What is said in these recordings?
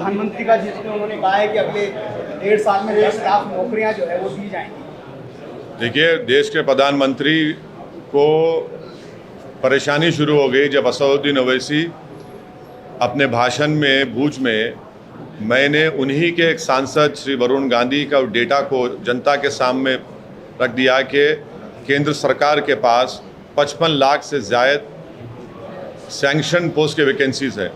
प्रधानमंत्री का, जिसमें उन्होंने कहा है कि अगले 1.5 साल में 10 लाख नौकरियां जो है वो दी जाएंगी। देखिए, देश के प्रधानमंत्री को परेशानी शुरू हो गई जब असदुद्दीन ओवैसी अपने भाषण में भूज में मैंने उन्हीं के एक सांसद श्री वरुण गांधी का डेटा को जनता के सामने रख दिया कि केंद्र सरकार के पास 55 लाख से ज़्यादा सैंक्शन पोस्ट के वैकेंसीज़ है।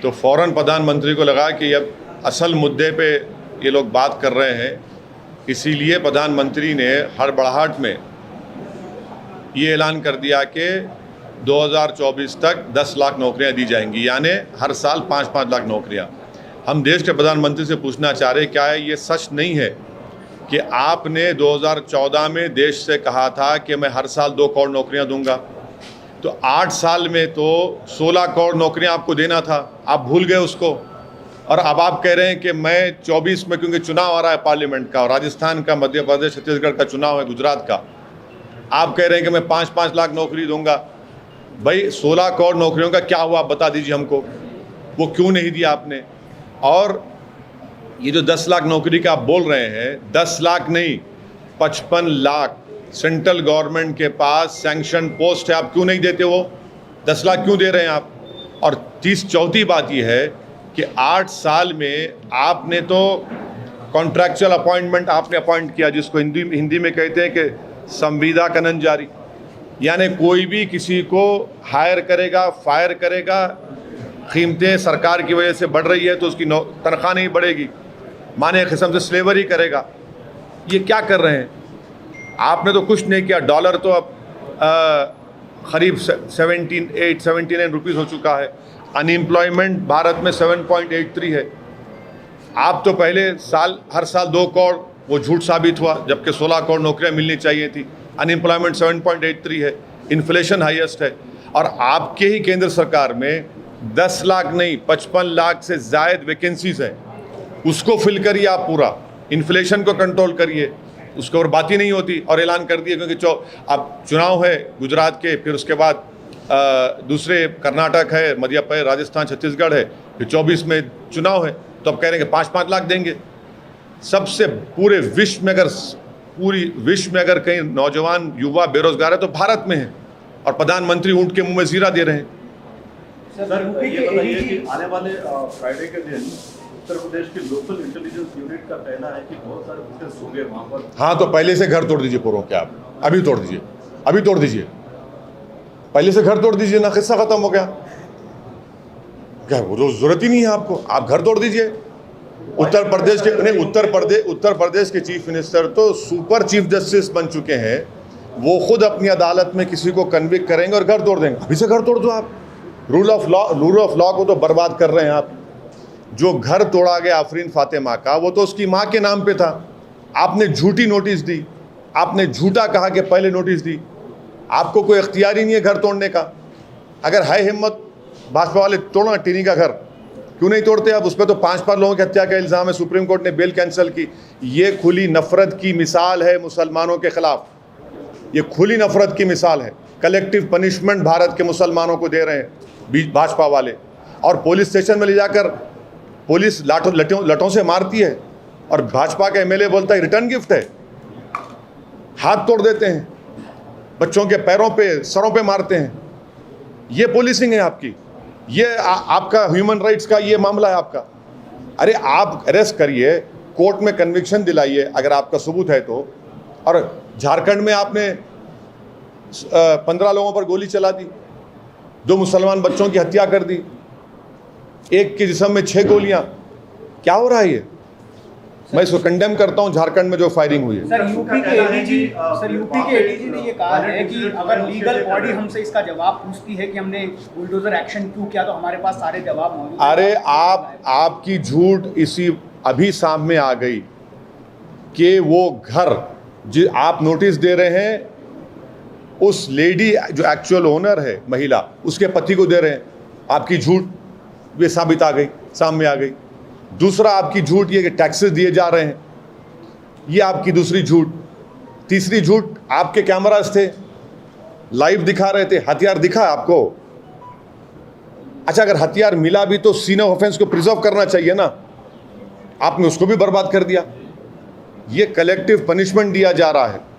तो फ़ौरन प्रधानमंत्री को लगा कि अब असल मुद्दे पे ये लोग बात कर रहे हैं, इसीलिए प्रधानमंत्री ने हड़बड़ाहट में ये ऐलान कर दिया कि 2024 तक 10 लाख नौकरियां दी जाएंगी, यानी हर साल 5-5 लाख नौकरियां। हम देश के प्रधानमंत्री से पूछना चाह रहे हैं, क्या है ये सच नहीं है कि आपने 2014 में देश से कहा था कि मैं हर साल 2 करोड़ नौकरियां दूंगा, तो 8 साल में तो 16 करोड़ नौकरियां आपको देना था, आप भूल गए उसको। और अब आप कह रहे हैं कि मैं 24 में, क्योंकि चुनाव आ रहा है पार्लियामेंट का, और राजस्थान का, मध्य प्रदेश, छत्तीसगढ़ का चुनाव है, गुजरात का, आप कह रहे हैं कि मैं 5-5 लाख नौकरी दूंगा। भाई 16 करोड़ नौकरियों का क्या हुआ, आप बता दीजिए हमको, वो क्यों नहीं दिया आपने। और ये जो 10 लाख नौकरी का आप बोल रहे हैं, 10 लाख नहीं 55 लाख सेंट्रल गवर्नमेंट के पास सैंक्शन पोस्ट है, आप क्यों नहीं देते? वो 10 लाख क्यों दे रहे हैं आप? और चौथी बात ये है कि 8 साल में आपने तो कॉन्ट्रैक्चुअल अपॉइंटमेंट आपने अपॉइंट किया, जिसको हिंदी में कहते हैं कि संविदा कनन जारी, यानी कोई भी किसी को हायर करेगा, फायर करेगा, कीमतें सरकार की वजह से बढ़ रही है तो उसकी तनख्वाह नहीं बढ़ेगी, माने एक किस्म से स्लेवरी करेगा। ये क्या कर रहे हैं? आपने तो कुछ नहीं किया। डॉलर तो अब करीब 79 रुपीज़ हो चुका है। अनएम्प्लॉयमेंट भारत में 7.83 है। आप तो पहले हर साल 2 करोड़, वो झूठ साबित हुआ, जबकि 16 करोड़ नौकरियां मिलनी चाहिए थी। अनएम्प्लॉयमेंट 7.83 है, इन्फ्लेशन हाईएस्ट है। और आपके ही केंद्र सरकार में 10 लाख नहीं 55 लाख से ज़ायद वैकेंसीज हैं, उसको फिल करिए आप पूरा, इन्फ्लेशन को कंट्रोल करिए, उसके ऊपर बात ही नहीं होती। और ऐलान कर दिए, क्योंकि अब चुनाव है गुजरात के, फिर उसके बाद दूसरे कर्नाटक है, मध्य प्रदेश, राजस्थान, छत्तीसगढ़ है, फिर 24 में चुनाव है, तो अब कह रहे हैं कि 5-5 लाख देंगे। सबसे पूरे विश्व में अगर कहीं नौजवान युवा बेरोजगार है तो भारत में है, और प्रधानमंत्री ऊँट के मुंह में जीरा दे रहे हैं। सर, ये बताइए कि आने वाले फ्राइडे के दिन उत्तर प्रदेश की लोकल इंटेलिजेंस यूनिट का कहना है कि बहुत सारे बुकेट्स होंगे वहाँ पर। हाँ, तो पहले से घर तोड़ दीजिए पूरों के, आप अभी तोड़ दीजिए, अभी तोड़ दीजिए, पहले से घर तोड़ दीजिए ना, किस्सा खत्म हो गया। क्या वो जरूरत ही नहीं है आपको, आप घर तोड़ दीजिए। उत्तर प्रदेश के चीफ मिनिस्टर तो सुपर चीफ जस्टिस बन चुके हैं, वो खुद अपनी अदालत में किसी को कन्विक्ट करेंगे और घर तोड़ देंगे। अभी से घर तोड़ दो आप। रूल ऑफ लॉ को तो बर्बाद कर रहे हैं आप। जो घर तोड़ा गया आफरीन फातिमा का, वो तो उसकी माँ के नाम पे था। आपने झूठी नोटिस दी, आपने झूठा कहा कि पहले नोटिस दी। आपको कोई इख्तियार ही नहीं है घर तोड़ने का। अगर है हिम्मत, भाजपा वाले तोड़ना टिनी का घर, क्यों नहीं तोड़ते आप? उस पर तो 5 लोगों की हत्या का इल्ज़ाम है, सुप्रीम कोर्ट ने बेल कैंसिल की। ये खुली नफरत की मिसाल है मुसलमानों के खिलाफ, ये खुली नफरत की मिसाल है। कलेक्टिव पनिशमेंट भारत के मुसलमानों को दे रहे हैं भाजपा वाले, और पुलिस स्टेशन में ले जाकर पुलिस लठों से मारती है, और भाजपा का एमएलए बोलता है रिटर्न गिफ्ट है। हाथ तोड़ देते हैं, बच्चों के पैरों पे, सरों पे मारते हैं। ये पुलिसिंग है आपकी, ये आपका ह्यूमन राइट्स का ये मामला है आपका। अरे आप अरेस्ट करिए, कोर्ट में कन्विक्शन दिलाइए अगर आपका सबूत है तो। और झारखंड में आपने 15 लोगों पर गोली चला दी, 2 मुसलमान बच्चों की हत्या कर दी, एक के जिस्म में 6 गोलियां। क्या हो रहा है ये? मैं इसको कंडेम करता हूं, झारखंड में जो फायरिंग हुई है। सर, यूपी के एडीजी ने ये कहा है कि अगर लीगल बॉडी हमसे इसका जवाब पूछती है कि हमने बुलडोजर एक्शन क्यों किया, तो हमारे पास सारे जवाब मौजूद हैं। अरे आपकी झूठ इसी अभी सामने आ गई कि वो घर जो आप नोटिस दे रहे हैं, उस लेडी जो एक्चुअल ओनर है महिला, उसके पति को दे रहे हैं। आपकी झूठ ये सामने आ गई। दूसरा आपकी झूठ ये कि टैक्सेस दिए जा रहे हैं, ये आपकी दूसरी झूठ। तीसरी झूठ, आपके कैमरास थे, लाइव दिखा रहे थे, हथियार दिखा आपको। अच्छा, अगर हथियार मिला भी तो सीन ऑफ ऑफेंस को प्रिजर्व करना चाहिए ना, आपने उसको भी बर्बाद कर दिया। ये कलेक्टिव पनिशमेंट दिया जा रहा है।